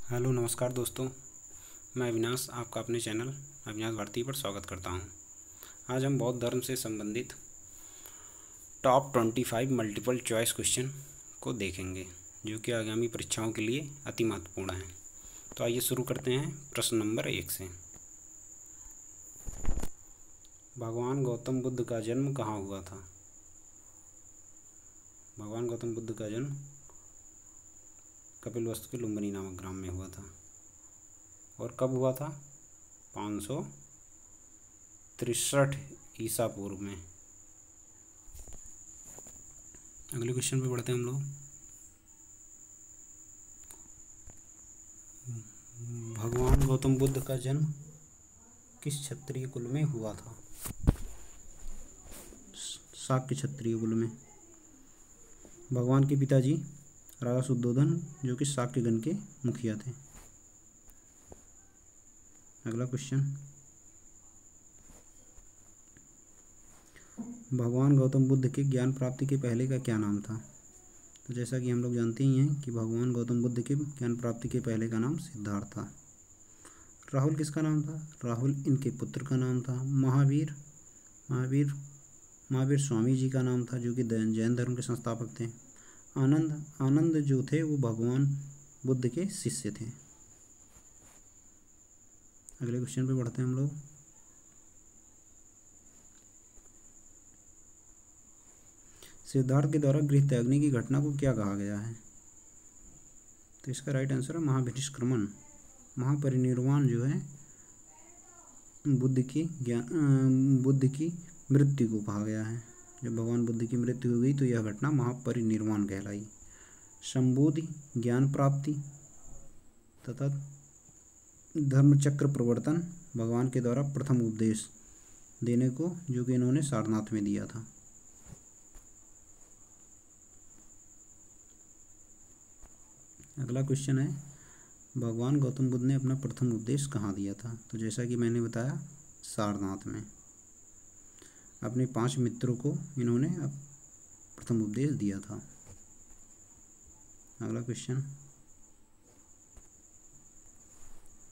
Hello नमस्कार दोस्तों। मैं अविनाश आपका अपने चैनल अविनाश भारती पर स्वागत करता हूं। आज हम बौद्ध धर्म से संबंधित टॉप 25 मल्टीपल चॉइस क्वेश्चन को देखेंगे जो कि आगामी परीक्षाओं के लिए अति महत्वपूर्ण हैं। तो आइए शुरू करते हैं प्रश्न नंबर 1 से। भगवान गौतम बुद्ध का जन्म कहाँ हुआ था? भगवान गौतम बुद्ध का जन्म कपिलवस्तु के लुम्बिनी नामक ग्राम में हुआ था। और कब हुआ था? 563 ईसा पूर्व में। अगले क्वेश्चन पे बढ़ते हैं हम लोग। भगवान गौतम बुद्ध का जन्म किस क्षत्रिय कुल में हुआ था? शाक्य क्षत्रिय कुल में। भगवान के पिताजी राजा शुद्धोधन जो कि शाक्यगण के मुखिया थे। अगला क्वेश्चन, भगवान गौतम बुद्ध के ज्ञान प्राप्ति के पहले का क्या नाम था? तो जैसा कि हम लोग जानते ही हैं कि भगवान गौतम बुद्ध के ज्ञान प्राप्ति के पहले का नाम सिद्धार्थ था। राहुल किसका नाम था? राहुल इनके पुत्र का नाम था। महावीर स्वामी जी का नाम था जो कि जैन धर्म के संस्थापक थे। आनंद जो थे वो भगवान बुद्ध के शिष्य थे। अगले क्वेश्चन पे बढ़ते हैं हम लोग। सिद्धार्थ के द्वारा गृह त्यागने की घटना को क्या कहा गया है? तो इसका राइट आंसर है महाविनिष्क्रमण। महापरिनिर्वाण जो है बुद्ध की मृत्यु को कहा गया है। जब भगवान बुद्ध की मृत्यु हो गई तो यह घटना महापरिनिर्वाण कहलाई। संबोधि ज्ञान प्राप्ति तथा धर्मचक्र प्रवर्तन भगवान के द्वारा प्रथम उपदेश देने को जो कि इन्होंने सारनाथ में दिया था। अगला क्वेश्चन है, भगवान गौतम बुद्ध ने अपना प्रथम उपदेश कहाँ दिया था? तो जैसा कि मैंने बताया, सारनाथ में। अपने 5 मित्रों को इन्होंने प्रथम उपदेश दिया था। अगला क्वेश्चन,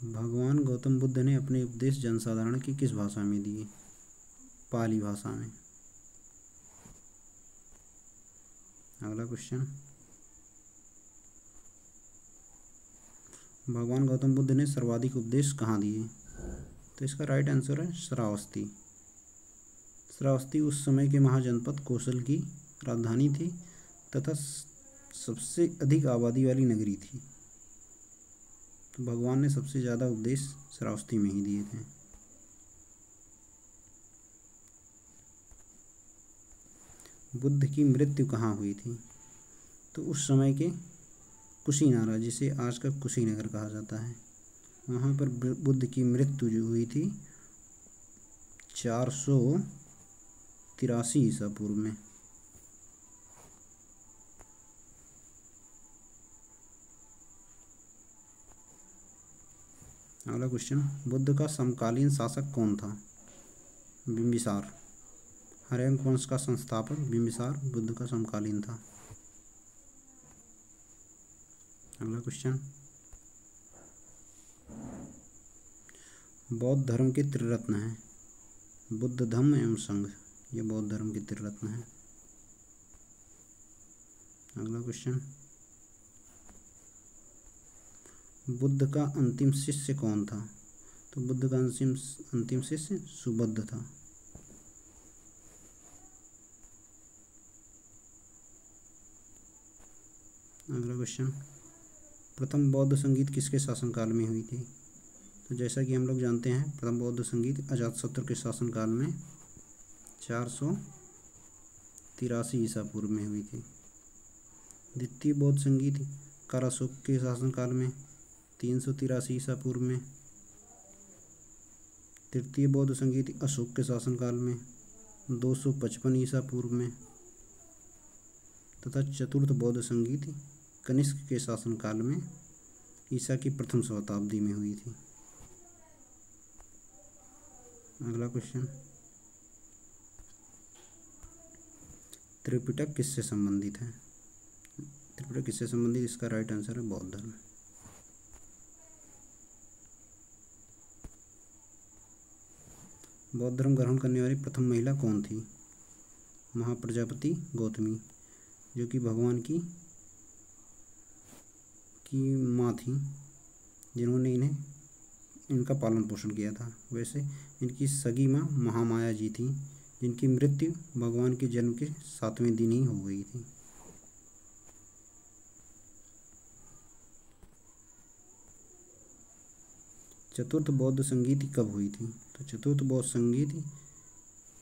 भगवान गौतम बुद्ध ने अपने उपदेश जनसाधारण की किस भाषा में दिए? पाली भाषा में। अगला क्वेश्चन, भगवान गौतम बुद्ध ने सर्वाधिक उपदेश कहाँ दिए? तो इसका राइट आंसर है श्रावस्ती। श्रावस्ती उस समय के महाजनपद कौशल की राजधानी थी तथा सबसे अधिक आबादी वाली नगरी थी। तो भगवान ने सबसे ज़्यादा उपदेश श्रावस्ती में ही दिए थे। बुद्ध की मृत्यु कहाँ हुई थी? तो उस समय के कुशीनारा, जिसे आज का कुशीनगर कहा जाता है, वहाँ पर बुद्ध की मृत्यु जो हुई थी 483 ईसा पूर्व में। अगला क्वेश्चन, बुद्ध का समकालीन शासक कौन था? बिंबिसार। हर्यंक वंश का संस्थापक बिंबिसार बुद्ध का समकालीन था। अगला क्वेश्चन, बौद्ध धर्म के त्रिरत्न हैं बुद्ध, धम्म एवं संघ। ये बौद्ध धर्म के त्रिरत्न हैं। अगला क्वेश्चन, बुद्ध का अंतिम शिष्य कौन था? तो बुद्ध का अंतिम शिष्य सुबुद्ध था। अगला क्वेश्चन, प्रथम बौद्ध संगीत किसके शासनकाल में हुई थी? तो जैसा कि हम लोग जानते हैं, प्रथम बौद्ध संगीत अजातशत्रु के शासनकाल में 483 ईसा पूर्व में हुई थी। द्वितीय बौद्ध संगीत काराशोक के शासनकाल में 383 ईसा पूर्व में। तृतीय बौद्ध संगीत अशोक के शासनकाल में 255 ईसा पूर्व में तथा चतुर्थ बौद्ध संगीत कनिष्क के शासनकाल में ईसा की प्रथम शताब्दी में हुई थी। अगला क्वेश्चन, त्रिपिटक किससे संबंधित है? त्रिपिटक किससे संबंधित? इसका राइट आंसर है बौद्ध धर्म। बौद्ध धर्म ग्रहण करने वाली प्रथम महिला कौन थी? महाप्रजापति गौतमी, जो कि भगवान की माँ थी, जिन्होंने इनका पालन पोषण किया था। वैसे इनकी सगी माँ महामाया जी थी, जिनकी मृत्यु भगवान के जन्म के 7वें दिन ही हो गई थी। चतुर्थ बौद्ध संगीति कब हुई थी? तो चतुर्थ बौद्ध संगीति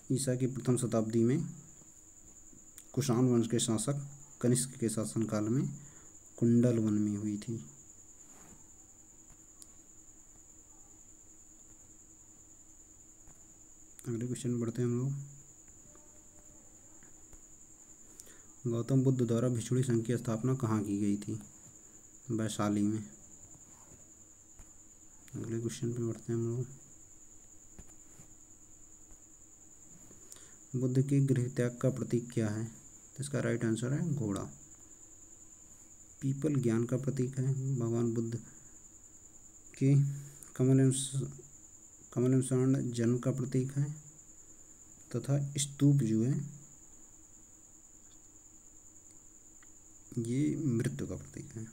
ईसा की प्रथम शताब्दी में कुषाण वंश के शासक कनिष्क के शासनकाल में कुंडल वन में हुई थी। अगले क्वेश्चन बढ़ते हैं हम लोग। गौतम बुद्ध द्वारा भिक्षुणी संघ की स्थापना कहाँ की गई थी? वैशाली में। अगले क्वेश्चन पे बढ़ते हैं हम लोग। बुद्ध के गृह त्याग का प्रतीक क्या है? तो इसका राइट आंसर है घोड़ा। पीपल ज्ञान का प्रतीक है। भगवान बुद्ध के कमल एवं स्वर्ण जन्म का प्रतीक है, तथा स्तूप जो है ये मृत्यु का प्रतीक है।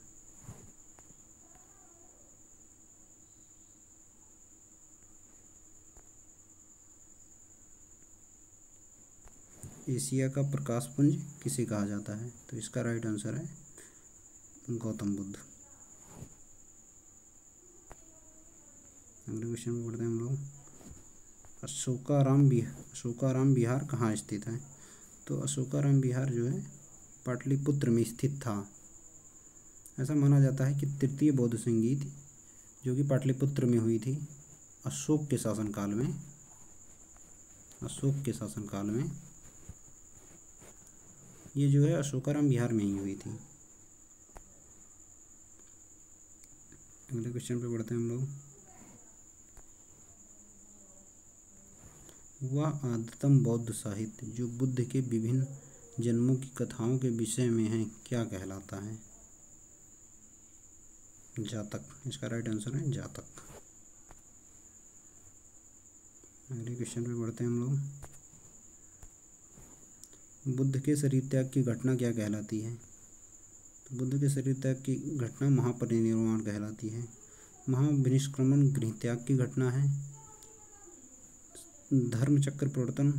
एशिया का प्रकाश पुंज किसे कहा जाता है? तो इसका राइट आंसर है गौतम बुद्ध। अगले क्वेश्चन में बढ़ते हैं हम लोग। अशोकाराम विहार कहाँ स्थित है? तो अशोकाराम विहार जो है पाटलिपुत्र में स्थित था। ऐसा माना जाता है कि तृतीय बौद्ध संगीति जो कि पाटलिपुत्र में हुई थी अशोक के शासनकाल में ये जो है अशोकाराम विहार में ही हुई थी। अगले क्वेश्चन पे बढ़ते हैं हम लोग। वह आद्यतम बौद्ध साहित्य जो बुद्ध के विभिन्न जन्मों की कथाओं के विषय में है क्या कहलाता है? जातक। इसका राइट आंसर है जातक। अगले क्वेश्चन पे बढ़ते हैं हम लोग। बुद्ध के शरीर त्याग की घटना क्या कहलाती है? तो बुद्ध के शरीर त्याग की घटना महापरिनिर्वाण कहलाती है। महाविनिष्क्रमण गृह त्याग की घटना है। धर्म चक्र प्रवर्तन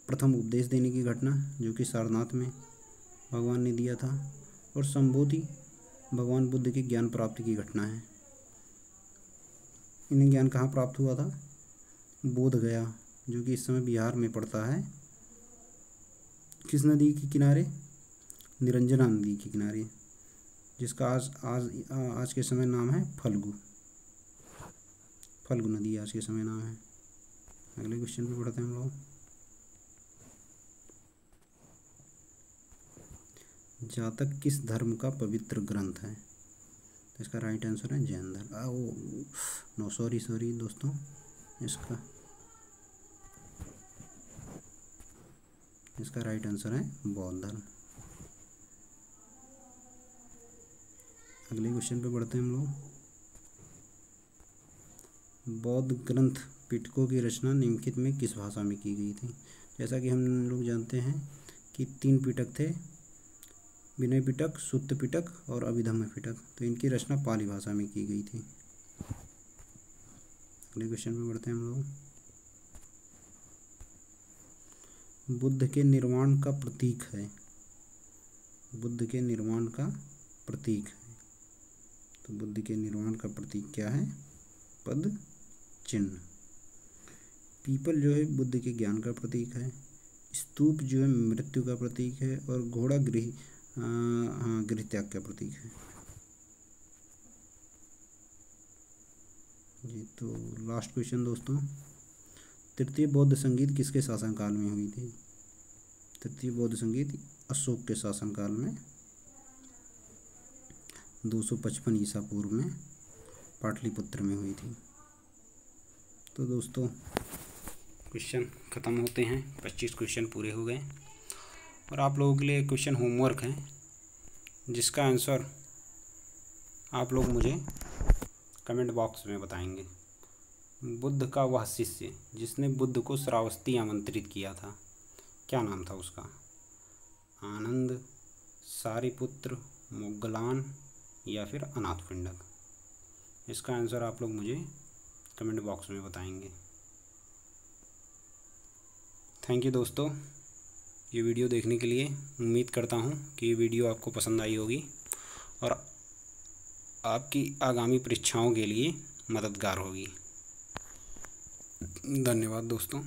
प्रथम उपदेश देने की घटना जो कि सारनाथ में भगवान ने दिया था। और संबोधि भगवान बुद्ध के ज्ञान प्राप्ति की घटना है। इन्हें ज्ञान कहाँ प्राप्त हुआ था? बोध गया, जो कि इस समय बिहार में पड़ता है। किस नदी के किनारे? निरंजना नदी के किनारे, जिसका आज के समय नाम है फल्गु नदी आज के समय नाम है। अगले क्वेश्चन पे बढ़ते हैं हम लोग। जातक किस धर्म का पवित्र ग्रंथ है? तो इसका राइट आंसर है जैन धर्म। सॉरी दोस्तों, इसका राइट आंसर है बौद्ध धर्म। अगले क्वेश्चन पे बढ़ते हैं हम लोग। बौद्ध ग्रंथ पिटकों की रचना निम्नलिखित में किस भाषा में की गई थी? जैसा कि हम लोग जानते हैं कि 3 पिटक थे, विनय पिटक, सुत्त पिटक और अभिधम्म पिटक। तो इनकी रचना पाली भाषा में की गई थी। अगले क्वेश्चन पे बढ़ते हैं हम लोग। बुद्ध के निर्वाण का प्रतीक है। बुद्ध के निर्वाण का प्रतीक है। तो बुद्ध के निर्वाण का प्रतीक क्या है? पद चिन्ह। पीपल जो है बुद्ध के ज्ञान का प्रतीक है। स्तूप जो है मृत्यु का प्रतीक है। और घोड़ा गृह त्याग का प्रतीक है। जी, तो लास्ट क्वेश्चन दोस्तों। तृतीय बौद्ध संगीत किसके शासनकाल में हुई थी? तृतीय बौद्ध संगीत अशोक के शासनकाल में 255 ईसा पूर्व में पाटलिपुत्र में हुई थी। तो दोस्तों क्वेश्चन ख़त्म होते हैं। 25 क्वेश्चन पूरे हो गए और आप लोगों के लिए क्वेश्चन होमवर्क है, जिसका आंसर आप लोग मुझे कमेंट बॉक्स में बताएंगे। बुद्ध का वह शिष्य जिसने बुद्ध को श्रावस्ती आमंत्रित किया था, क्या नाम था उसका? आनंद, सारिपुत्र, मोग्गलान या फिर अनाथपिंडक? इसका आंसर आप लोग मुझे कमेंट बॉक्स में बताएंगे। थैंक यू दोस्तों, ये वीडियो देखने के लिए। उम्मीद करता हूँ कि ये वीडियो आपको पसंद आई होगी और आपकी आगामी परीक्षाओं के लिए मददगार होगी। धन्यवाद दोस्तों।